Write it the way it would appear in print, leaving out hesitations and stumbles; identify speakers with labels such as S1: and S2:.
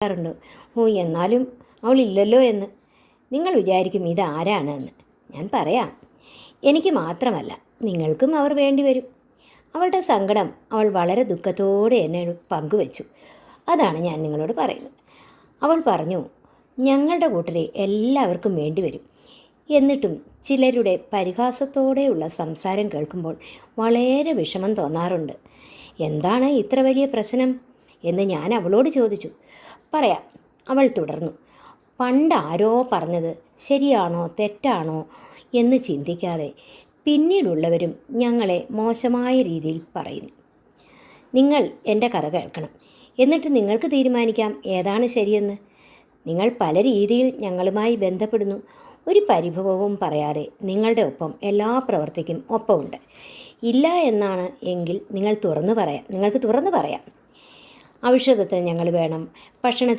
S1: പറയാറുണ്ട്. ഓ, എന്നാലും അവളില്ലല്ലോ എന്ന്. നിങ്ങൾ വിചാരിക്കും ഇതാരാണ് എന്ന്. ഞാൻ പറയാം. എനിക്ക് മാത്രമല്ല, നിങ്ങൾക്കും അവർ വേണ്ടി വരും. അവളുടെ സങ്കടം അവൾ വളരെ ദുഃഖത്തോടെ എന്നോട് പങ്കുവച്ചു. അതാണ് ഞാൻ നിങ്ങളോട് പറയുന്നത്. അവൾ പറഞ്ഞു, ഞങ്ങളുടെ കൂട്ടരെ എല്ലാവർക്കും വേണ്ടി വരും. എന്നിട്ടും ചിലരുടെ പരിഹാസത്തോടെയുള്ള സംസാരം കേൾക്കുമ്പോൾ വളരെ വിഷമം തോന്നാറുണ്ട്. എന്താണ് ഇത്ര വലിയ പ്രശ്നം എന്ന് ഞാൻ അവളോട് ചോദിച്ചു. പറയാം. അവൾ തുടർന്നു. പണ്ട് ആരോ പറഞ്ഞത് ശരിയാണോ തെറ്റാണോ എന്ന് ചിന്തിക്കാതെ പിന്നീടുള്ളവരും ഞങ്ങളെ മോശമായ രീതിയിൽ പറയുന്നു. നിങ്ങൾ എൻ്റെ കഥ കേൾക്കണം. എന്നിട്ട് നിങ്ങൾക്ക് തീരുമാനിക്കാം ഏതാണ് ശരിയെന്ന്. നിങ്ങൾ പല രീതിയിൽ ഞങ്ങളുമായി ബന്ധപ്പെടുന്നു. ഒരു പരിഭവവും പറയാതെ നിങ്ങളുടെ ഒപ്പം എല്ലാ പ്രവർത്തിക്കും ഒപ്പമുണ്ട്. ഇല്ല എന്നാണ് എങ്കിൽ നിങ്ങൾക്ക് തുറന്നു പറയാം. ഔഷധത്തിന് ഞങ്ങൾ വേണം, ഭക്ഷണത്തിന്